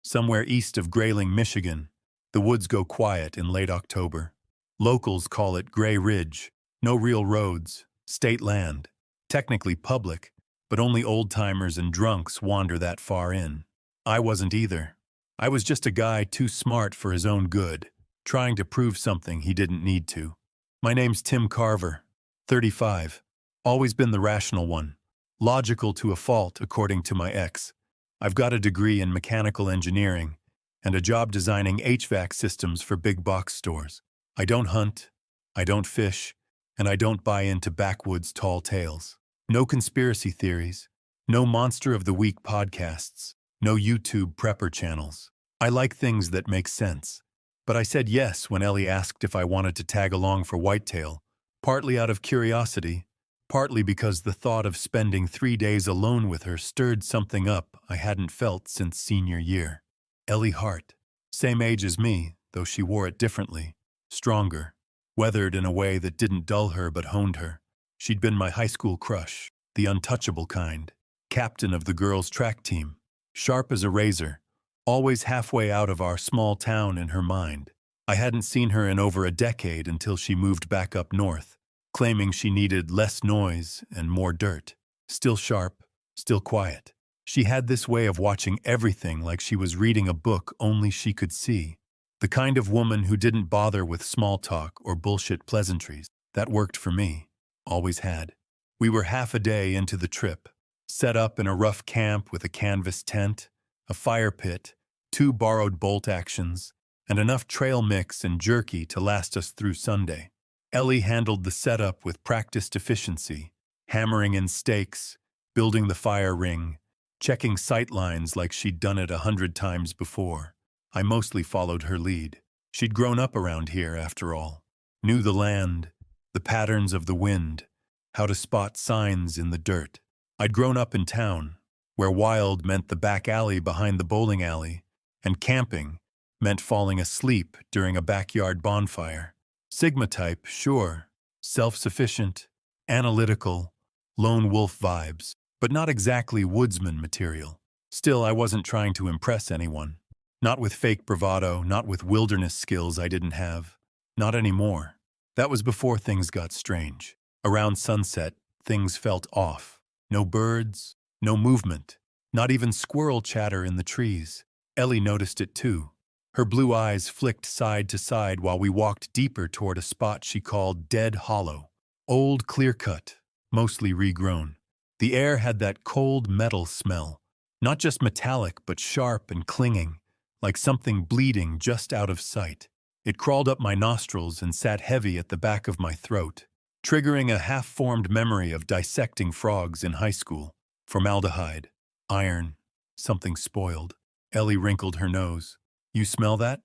somewhere east of Grayling, Michigan. The woods go quiet in late October. Locals call it Gray Ridge. No real roads, state land. Technically public, but only old-timers and drunks wander that far in. I wasn't either. I was just a guy too smart for his own good, trying to prove something he didn't need to. My name's Tim Carver, 35. Always been the rational one. Logical to a fault, according to my ex. I've got a degree in mechanical engineering and a job designing HVAC systems for big box stores. I don't hunt, I don't fish, and I don't buy into backwoods tall tales. No conspiracy theories, no Monster of the Week podcasts, no YouTube prepper channels. I like things that make sense. But I said yes when Ellie asked if I wanted to tag along for whitetail, partly out of curiosity, partly because the thought of spending 3 days alone with her stirred something up I hadn't felt since senior year. Ellie Hart, same age as me, though she wore it differently, stronger, weathered in a way that didn't dull her but honed her. She'd been my high school crush, the untouchable kind, captain of the girls' track team, sharp as a razor, always halfway out of our small town in her mind. I hadn't seen her in over a decade until she moved back up north, claiming she needed less noise and more dirt. Still sharp, still quiet. She had this way of watching everything like she was reading a book only she could see. The kind of woman who didn't bother with small talk or bullshit pleasantries. That worked for me. Always had. We were half a day into the trip, set up in a rough camp with a canvas tent, a fire pit, 2 borrowed bolt actions, and enough trail mix and jerky to last us through Sunday. Ellie handled the setup with practiced efficiency, hammering in stakes, building the fire ring, checking sight lines like she'd done it 100 times before. I mostly followed her lead. She'd grown up around here, after all. Knew the land, the patterns of the wind, how to spot signs in the dirt. I'd grown up in town, where wild meant the back alley behind the bowling alley, and camping meant falling asleep during a backyard bonfire. Sigma type, sure. Self-sufficient, analytical, lone wolf vibes, but not exactly woodsman material. Still, I wasn't trying to impress anyone. Not with fake bravado, not with wilderness skills I didn't have. Not anymore. That was before things got strange. Around sunset, things felt off. No birds, no movement, not even squirrel chatter in the trees. Ellie noticed it too. Her blue eyes flicked side to side while we walked deeper toward a spot she called Dead Hollow. Old, clear-cut, mostly regrown. The air had that cold metal smell, not just metallic but sharp and clinging, like something bleeding just out of sight. It crawled up my nostrils and sat heavy at the back of my throat, triggering a half-formed memory of dissecting frogs in high school. Formaldehyde, iron, something spoiled. Ellie wrinkled her nose. You smell that?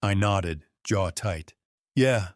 I nodded, jaw tight. Yeah,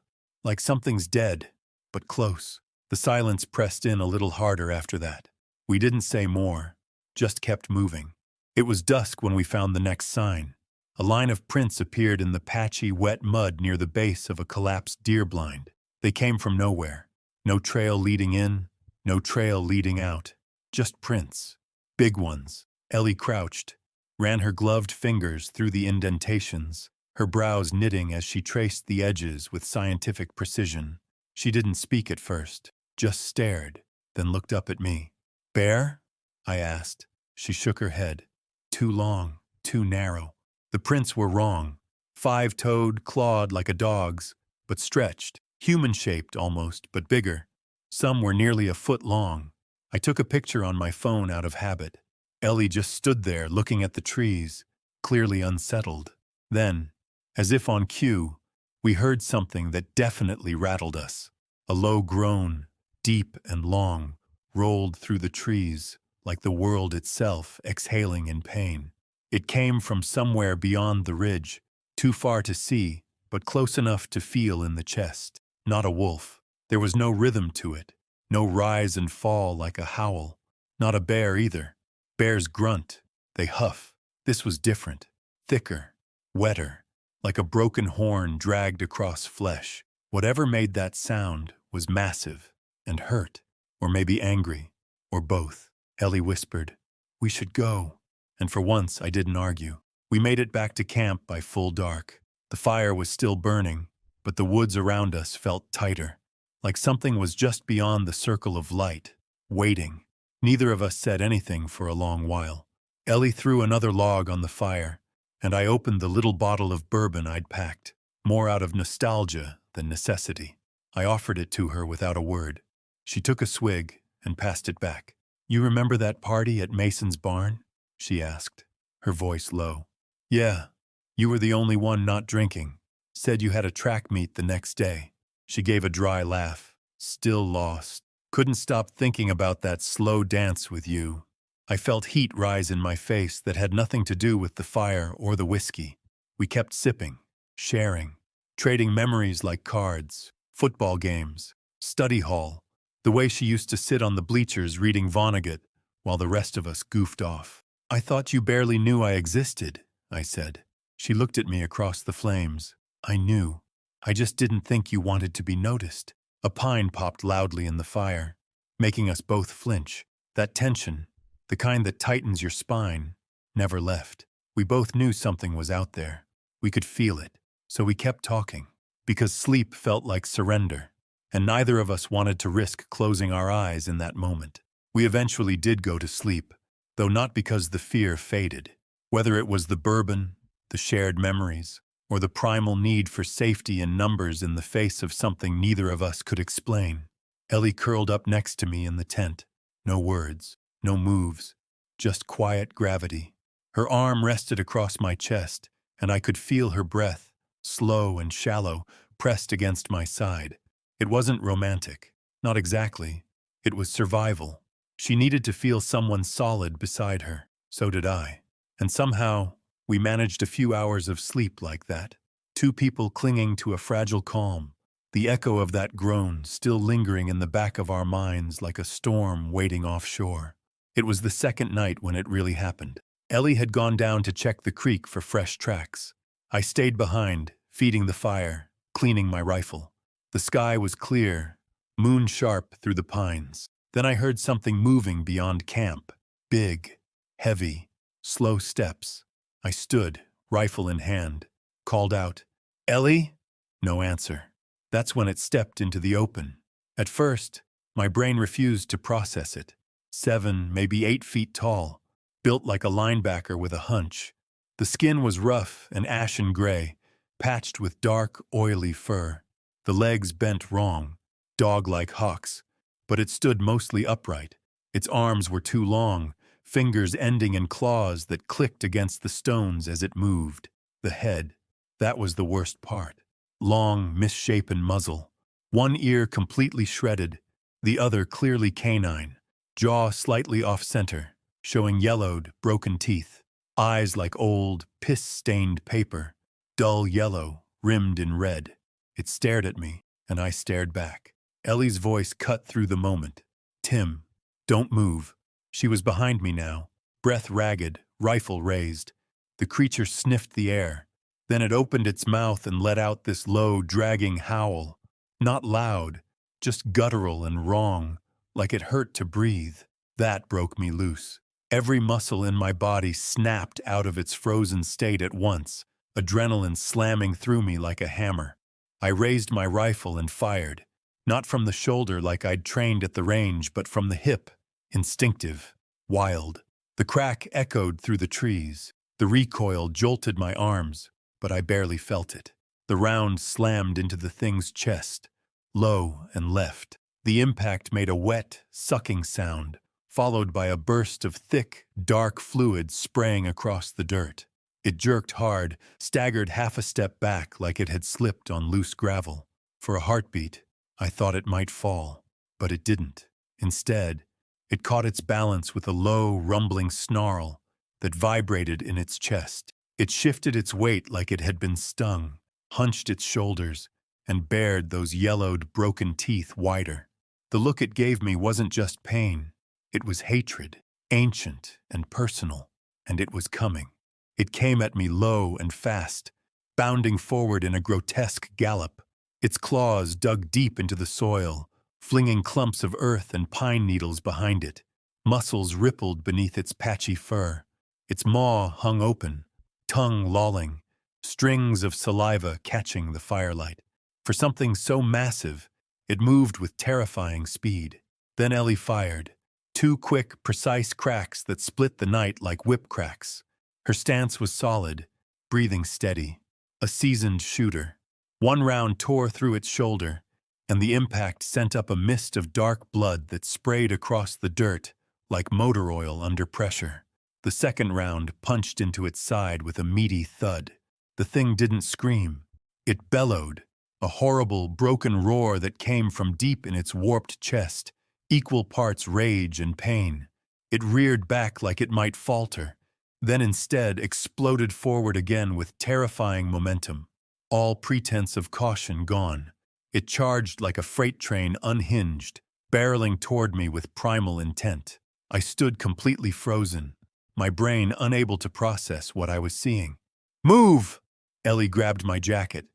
like something's dead, but close. The silence pressed in a little harder after that. We didn't say more, just kept moving. It was dusk when we found the next sign. A line of prints appeared in the patchy, wet mud near the base of a collapsed deer blind. They came from nowhere. No trail leading in, no trail leading out. Just prints. Big ones. Ellie crouched, ran her gloved fingers through the indentations, her brows knitting as she traced the edges with scientific precision. She didn't speak at first, just stared, then looked up at me. Bear? I asked. She shook her head. Too long, too narrow. The prints were wrong. 5-toed, clawed like a dog's, but stretched, human-shaped almost, but bigger. Some were nearly a foot long. I took a picture on my phone out of habit. Ellie just stood there looking at the trees, clearly unsettled. Then, as if on cue, we heard something that definitely rattled us. A low groan, deep and long, rolled through the trees, like the world itself exhaling in pain. It came from somewhere beyond the ridge, too far to see, but close enough to feel in the chest. Not a wolf. There was no rhythm to it, no rise and fall like a howl. Not a bear either. Bears grunt, they huff. This was different, thicker, wetter, like a broken horn dragged across flesh. Whatever made that sound was massive and hurt, or maybe angry, or both. Ellie whispered, "We should go." And for once I didn't argue. We made it back to camp by full dark. The fire was still burning, but the woods around us felt tighter, like something was just beyond the circle of light, waiting. Neither of us said anything for a long while. Ellie threw another log on the fire, and I opened the little bottle of bourbon I'd packed, more out of nostalgia than necessity. I offered it to her without a word. She took a swig and passed it back. "You remember that party at Mason's barn?" she asked, her voice low. "Yeah, you were the only one not drinking. Said you had a track meet the next day." She gave a dry laugh. "Still lost. Couldn't stop thinking about that slow dance with you." I felt heat rise in my face that had nothing to do with the fire or the whiskey. We kept sipping, sharing, trading memories like cards, football games, study hall, the way she used to sit on the bleachers reading Vonnegut while the rest of us goofed off. "I thought you barely knew I existed," I said. She looked at me across the flames. "I knew. I just didn't think you wanted to be noticed." A pine popped loudly in the fire, making us both flinch. That tension, the kind that tightens your spine, never left. We both knew something was out there. We could feel it. So we kept talking, because sleep felt like surrender, and neither of us wanted to risk closing our eyes in that moment. We eventually did go to sleep, though not because the fear faded. Whether it was the bourbon, the shared memories, or the primal need for safety in numbers in the face of something neither of us could explain. Ellie curled up next to me in the tent. No words, no moves, just quiet gravity. Her arm rested across my chest, and I could feel her breath, slow and shallow, pressed against my side. It wasn't romantic, not exactly. It was survival. She needed to feel someone solid beside her. So did I. And somehow, we managed a few hours of sleep like that. Two people clinging to a fragile calm, the echo of that groan still lingering in the back of our minds like a storm waiting offshore. It was the second night when it really happened. Ellie had gone down to check the creek for fresh tracks. I stayed behind, feeding the fire, cleaning my rifle. The sky was clear, moon sharp through the pines. Then I heard something moving beyond camp. Big, heavy, slow steps. I stood, rifle in hand, called out, "Ellie?" No answer. That's when it stepped into the open. At first, my brain refused to process it. 7, maybe 8 feet tall, built like a linebacker with a hunch. The skin was rough and ashen gray, patched with dark, oily fur. The legs bent wrong, dog-like hocks, but it stood mostly upright. Its arms were too long, fingers ending in claws that clicked against the stones as it moved. The head, that was the worst part. Long, misshapen muzzle. One ear completely shredded, the other clearly canine. Jaw slightly off-center, showing yellowed, broken teeth. Eyes like old, piss-stained paper, dull yellow, rimmed in red. It stared at me, and I stared back. Ellie's voice cut through the moment. "Tim, don't move." She was behind me now, breath ragged, rifle raised. The creature sniffed the air. Then it opened its mouth and let out this low, dragging howl. Not loud, just guttural and wrong, like it hurt to breathe. That broke me loose. Every muscle in my body snapped out of its frozen state at once, adrenaline slamming through me like a hammer. I raised my rifle and fired, not from the shoulder like I'd trained at the range, but from the hip. Instinctive, wild. The crack echoed through the trees. The recoil jolted my arms, but I barely felt it. The round slammed into the thing's chest, low and left. The impact made a wet, sucking sound, followed by a burst of thick, dark fluid spraying across the dirt. It jerked hard, staggered half a step back like it had slipped on loose gravel. For a heartbeat, I thought it might fall, but it didn't. Instead, it caught its balance with a low, rumbling snarl that vibrated in its chest. It shifted its weight like it had been stung, hunched its shoulders, and bared those yellowed, broken teeth wider. The look it gave me wasn't just pain. It was hatred, ancient and personal, and it was coming. It came at me low and fast, bounding forward in a grotesque gallop. Its claws dug deep into the soil, flinging clumps of earth and pine needles behind it. Muscles rippled beneath its patchy fur. Its maw hung open, tongue lolling, strings of saliva catching the firelight. For something so massive, it moved with terrifying speed. Then Ellie fired. Two quick, precise cracks that split the night like whip cracks. Her stance was solid, breathing steady. A seasoned shooter. One round tore through its shoulder, and the impact sent up a mist of dark blood that sprayed across the dirt like motor oil under pressure. The second round punched into its side with a meaty thud. The thing didn't scream. It bellowed, a horrible, broken roar that came from deep in its warped chest, equal parts rage and pain. It reared back like it might falter, then instead exploded forward again with terrifying momentum. All pretense of caution gone. It charged like a freight train unhinged, barreling toward me with primal intent. I stood completely frozen, my brain unable to process what I was seeing. "Move!" Ellie grabbed my jacket,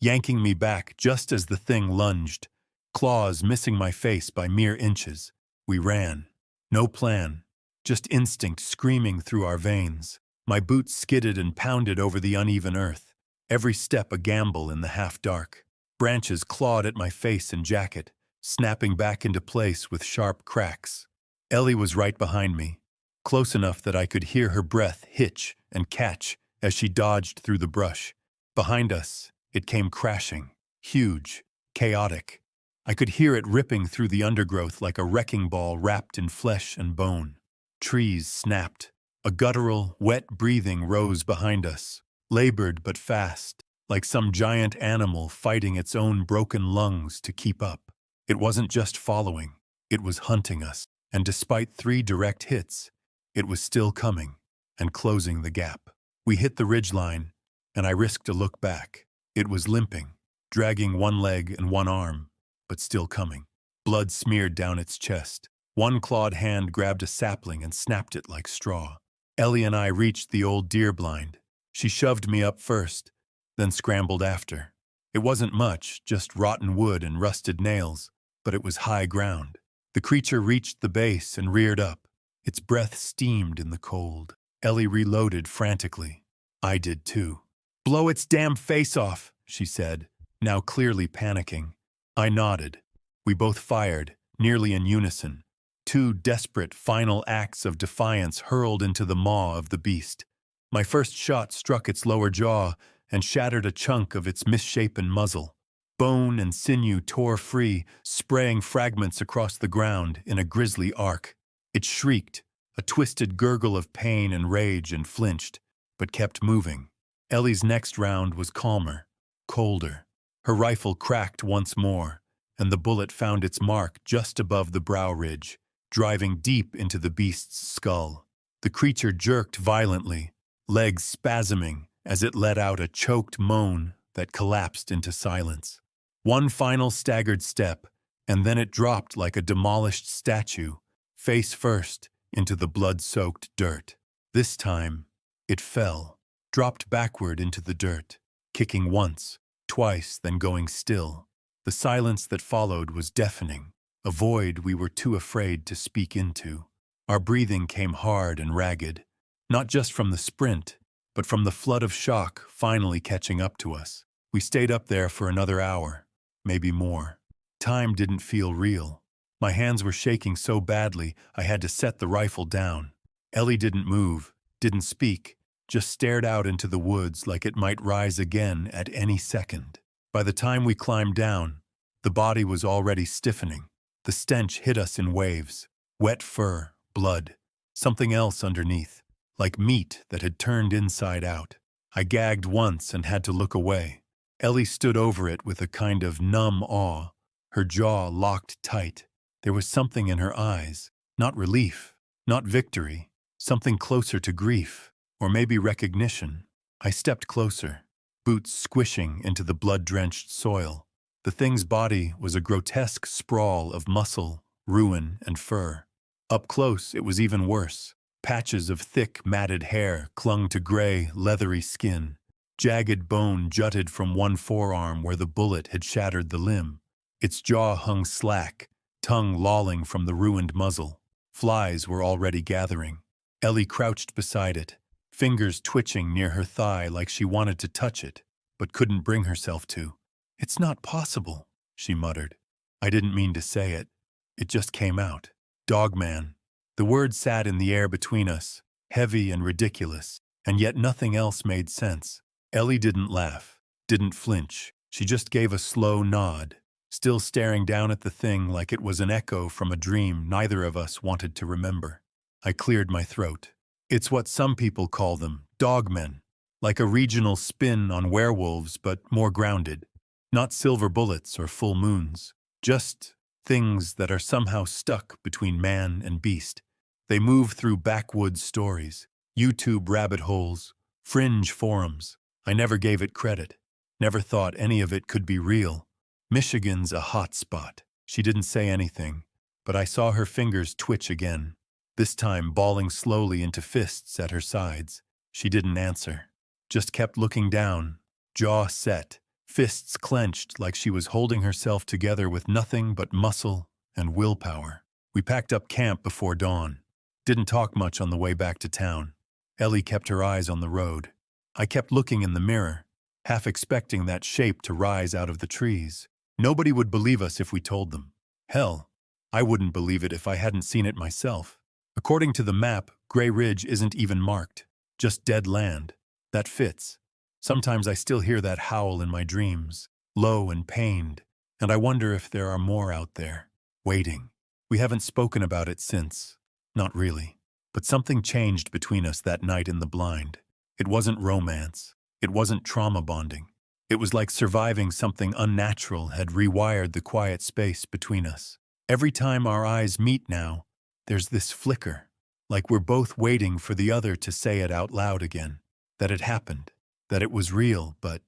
yanking me back just as the thing lunged, claws missing my face by mere inches. We ran. No plan, just instinct screaming through our veins. My boots skidded and pounded over the uneven earth, every step a gamble in the half-dark. Branches clawed at my face and jacket, snapping back into place with sharp cracks. Ellie was right behind me, close enough that I could hear her breath hitch and catch as she dodged through the brush. Behind us, it came crashing, huge, chaotic. I could hear it ripping through the undergrowth like a wrecking ball wrapped in flesh and bone. Trees snapped. A guttural, wet breathing rose behind us, labored but fast, like some giant animal fighting its own broken lungs to keep up. It wasn't just following, it was hunting us. And despite 3 direct hits, it was still coming and closing the gap. We hit the ridgeline, and I risked a look back. It was limping, dragging one leg and one arm, but still coming. Blood smeared down its chest. One clawed hand grabbed a sapling and snapped it like straw. Ellie and I reached the old deer blind. She shoved me up first, then scrambled after. It wasn't much, just rotten wood and rusted nails, but it was high ground. The creature reached the base and reared up. Its breath steamed in the cold. Ellie reloaded frantically. I did too. "Blow its damn face off," she said, now clearly panicking. I nodded. We both fired, nearly in unison. 2 desperate, final acts of defiance hurled into the maw of the beast. My first shot struck its lower jaw and shattered a chunk of its misshapen muzzle. Bone and sinew tore free, spraying fragments across the ground in a grisly arc. It shrieked, a twisted gurgle of pain and rage, and flinched, but kept moving. Ellie's next round was calmer, colder. Her rifle cracked once more, and the bullet found its mark just above the brow ridge, driving deep into the beast's skull. The creature jerked violently, legs spasming as it let out a choked moan that collapsed into silence. One final staggered step, and then it dropped like a demolished statue, face first, into the blood-soaked dirt. This time, it fell, dropped backward into the dirt, kicking once, twice, then going still. The silence that followed was deafening, a void we were too afraid to speak into. Our breathing came hard and ragged, not just from the sprint, but from the flood of shock finally catching up to us. We stayed up there for another hour, maybe more. Time didn't feel real. My hands were shaking so badly I had to set the rifle down. Ellie didn't move, didn't speak, just stared out into the woods like it might rise again at any second. By the time we climbed down, the body was already stiffening. The stench hit us in waves. Wet fur, blood, something else underneath, like meat that had turned inside out. I gagged once and had to look away. Ellie stood over it with a kind of numb awe, her jaw locked tight. There was something in her eyes, not relief, not victory, something closer to grief, or maybe recognition. I stepped closer, boots squishing into the blood-drenched soil. The thing's body was a grotesque sprawl of muscle, ruin, and fur. Up close, it was even worse. Patches of thick, matted hair clung to gray, leathery skin. Jagged bone jutted from one forearm where the bullet had shattered the limb. Its jaw hung slack, tongue lolling from the ruined muzzle. Flies were already gathering. Ellie crouched beside it, fingers twitching near her thigh like she wanted to touch it, but couldn't bring herself to. "It's not possible," she muttered. I didn't mean to say it. It just came out. Dogman. The word sat in the air between us, heavy and ridiculous, and yet nothing else made sense. Ellie didn't laugh, didn't flinch. She just gave a slow nod, still staring down at the thing like it was an echo from a dream neither of us wanted to remember. I cleared my throat. "It's what some people call them, dogmen, like a regional spin on werewolves but more grounded. Not silver bullets or full moons, just things that are somehow stuck between man and beast. They move through backwoods stories, YouTube rabbit holes, fringe forums. I never gave it credit, never thought any of it could be real. Michigan's a hot spot." She didn't say anything, but I saw her fingers twitch again, this time balling slowly into fists at her sides. She didn't answer, just kept looking down, jaw set, fists clenched like she was holding herself together with nothing but muscle and willpower. We packed up camp before dawn. Didn't talk much on the way back to town. Ellie kept her eyes on the road. I kept looking in the mirror, half expecting that shape to rise out of the trees. Nobody would believe us if we told them. Hell, I wouldn't believe it if I hadn't seen it myself. According to the map, Gray Ridge isn't even marked, just dead land. That fits. Sometimes I still hear that howl in my dreams, low and pained, and I wonder if there are more out there, waiting. We haven't spoken about it since. Not really. But something changed between us that night in the blind. It wasn't romance. It wasn't trauma bonding. It was like surviving something unnatural had rewired the quiet space between us. Every time our eyes meet now, there's this flicker, like we're both waiting for the other to say it out loud again, that it happened, that it was real, but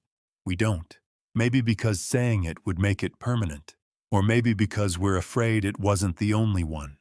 we don't. Maybe because saying it would make it permanent, or maybe because we're afraid it wasn't the only one.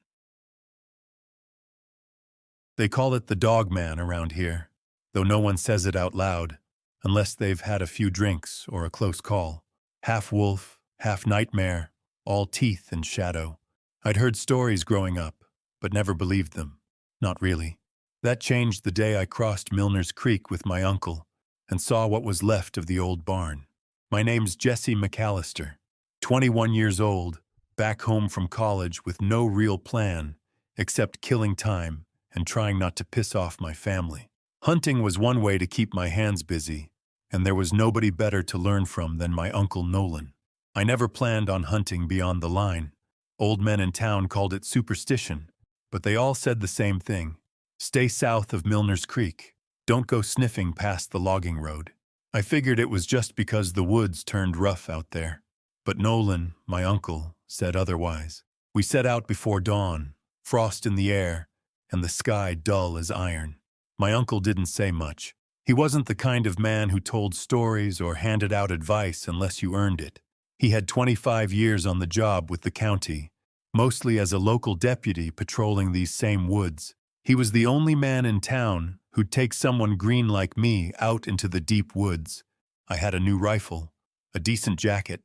They call it the Dogman around here, though no one says it out loud, unless they've had a few drinks or a close call. Half wolf, half nightmare, all teeth and shadow. I'd heard stories growing up, but never believed them. Not really. That changed the day I crossed Milner's Creek with my uncle and saw what was left of the old barn. My name's Jesse McAllister, 21 years old, back home from college with no real plan except killing time and trying not to piss off my family. Hunting was one way to keep my hands busy, and there was nobody better to learn from than my Uncle Nolan. I never planned on hunting beyond the line. Old men in town called it superstition, but they all said the same thing. Stay south of Milner's Creek. Don't go sniffing past the logging road. I figured it was just because the woods turned rough out there. But Nolan, my uncle, said otherwise. We set out before dawn, frost in the air, and the sky dull as iron. My uncle didn't say much. He wasn't the kind of man who told stories or handed out advice unless you earned it. He had 25 years on the job with the county, mostly as a local deputy patrolling these same woods. He was the only man in town who'd take someone green like me out into the deep woods. I had a new rifle, a decent jacket,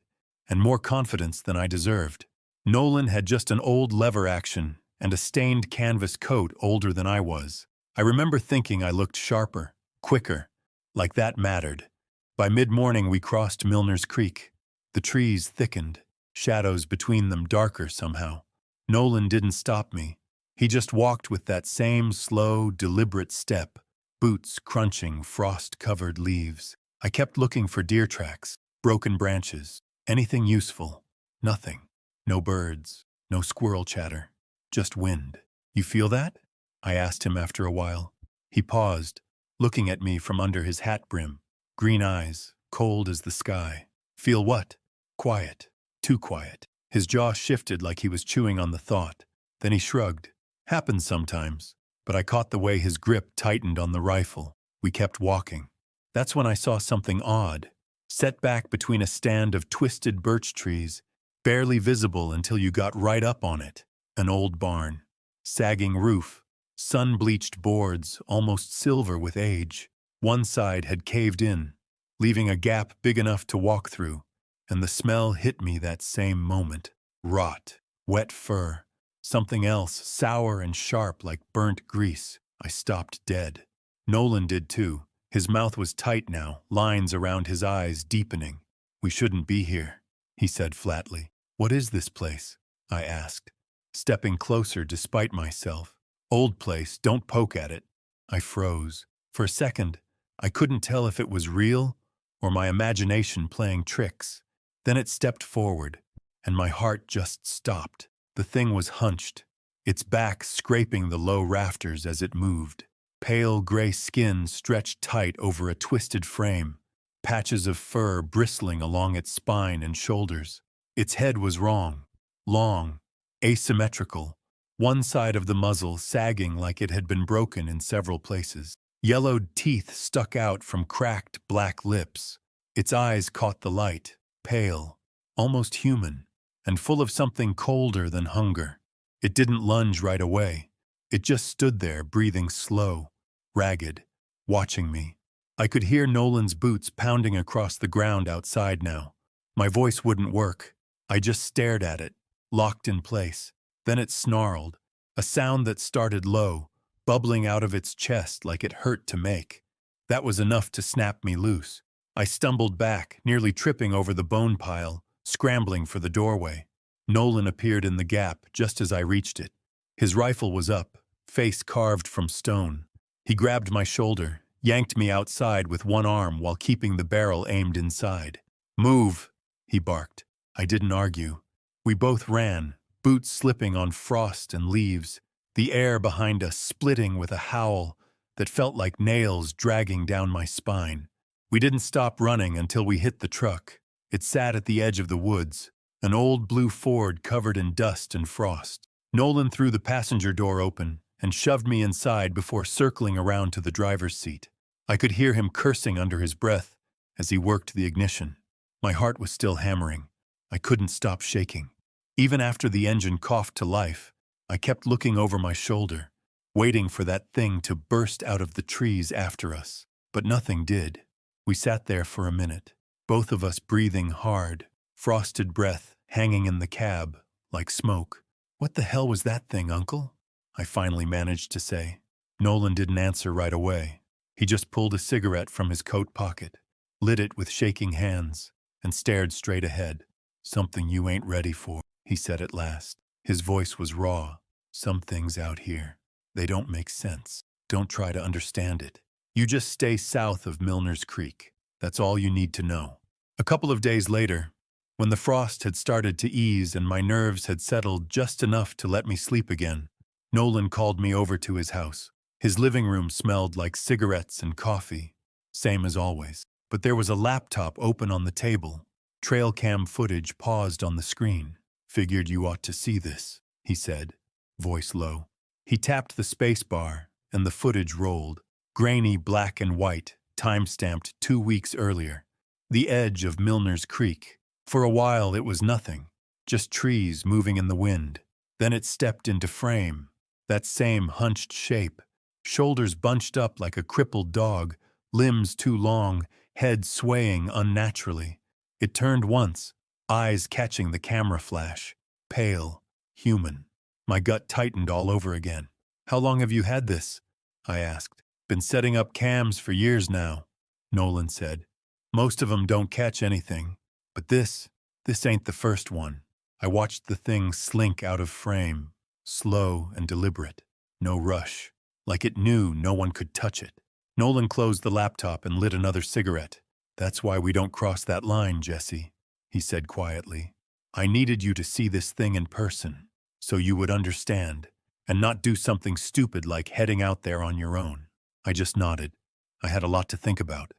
and more confidence than I deserved. Nolan had just an old lever action and a stained canvas coat older than I was. I remember thinking I looked sharper, quicker, like that mattered. By mid-morning we crossed Milner's Creek. The trees thickened, shadows between them darker somehow. Nolan didn't stop me. He just walked with that same slow, deliberate step, boots crunching frost-covered leaves. I kept looking for deer tracks, broken branches, anything useful. Nothing. No birds, no squirrel chatter, just wind. "You feel that?" I asked him after a while. He paused, looking at me from under his hat brim, green eyes, cold as the sky. "Feel what?" "Quiet. Too quiet." His jaw shifted like he was chewing on the thought. Then he shrugged. "Happens sometimes." But I caught the way his grip tightened on the rifle. We kept walking. That's when I saw something odd. Set back between a stand of twisted birch trees, barely visible until you got right up on it. An old barn. Sagging roof. Sun-bleached boards, almost silver with age. One side had caved in, leaving a gap big enough to walk through, and the smell hit me that same moment. Rot. Wet fur. Something else, sour and sharp like burnt grease. I stopped dead. Nolan did too. His mouth was tight now, lines around his eyes deepening. "We shouldn't be here," he said flatly. "What is this place?" I asked, stepping closer despite myself. "Old place, don't poke at it." I froze. For a second, I couldn't tell if it was real or my imagination playing tricks. Then it stepped forward, and my heart just stopped. The thing was hunched, its back scraping the low rafters as it moved. Pale gray skin stretched tight over a twisted frame, patches of fur bristling along its spine and shoulders. Its head was wrong, long, asymmetrical, one side of the muzzle sagging like it had been broken in several places. Yellowed teeth stuck out from cracked black lips. Its eyes caught the light, pale, almost human, and full of something colder than hunger. It didn't lunge right away. It just stood there, breathing slow, ragged, watching me. I could hear Nolan's boots pounding across the ground outside now. My voice wouldn't work. I just stared at it, locked in place. Then it snarled, a sound that started low, bubbling out of its chest like it hurt to make. That was enough to snap me loose. I stumbled back, nearly tripping over the bone pile, scrambling for the doorway. Nolan appeared in the gap just as I reached it. His rifle was up, face carved from stone. He grabbed my shoulder, yanked me outside with one arm while keeping the barrel aimed inside. "Move," he barked. I didn't argue. We both ran, boots slipping on frost and leaves, the air behind us splitting with a howl that felt like nails dragging down my spine. We didn't stop running until we hit the truck. It sat at the edge of the woods, an old blue Ford covered in dust and frost. Nolan threw the passenger door open and shoved me inside before circling around to the driver's seat. I could hear him cursing under his breath as he worked the ignition. My heart was still hammering. I couldn't stop shaking. Even after the engine coughed to life, I kept looking over my shoulder, waiting for that thing to burst out of the trees after us. But nothing did. We sat there for a minute, both of us breathing hard, frosted breath hanging in the cab like smoke. "What the hell was that thing, Uncle?" I finally managed to say. Nolan didn't answer right away. He just pulled a cigarette from his coat pocket, lit it with shaking hands, and stared straight ahead. "Something you ain't ready for," he said at last. His voice was raw. "Some things out here, they don't make sense. Don't try to understand it. You just stay south of Milner's Creek. That's all you need to know." A couple of days later, when the frost had started to ease and my nerves had settled just enough to let me sleep again, Nolan called me over to his house. His living room smelled like cigarettes and coffee, same as always. But there was a laptop open on the table, trail cam footage paused on the screen. "Figured you ought to see this," he said, voice low. He tapped the space bar, and the footage rolled. Grainy black and white, time-stamped 2 weeks earlier. The edge of Milner's Creek. For a while it was nothing, just trees moving in the wind. Then it stepped into frame, that same hunched shape, shoulders bunched up like a crippled dog, limbs too long, head swaying unnaturally. It turned once, eyes catching the camera flash, pale, human. My gut tightened all over again. "How long have you had this?" I asked. "Been setting up cams for years now," Nolan said. "Most of them don't catch anything, but this ain't the first one." I watched the thing slink out of frame, slow and deliberate, no rush, like it knew no one could touch it. Nolan closed the laptop and lit another cigarette. "That's why we don't cross that line, Jesse," he said quietly. "I needed you to see this thing in person, so you would understand, and not do something stupid like heading out there on your own." I just nodded. I had a lot to think about.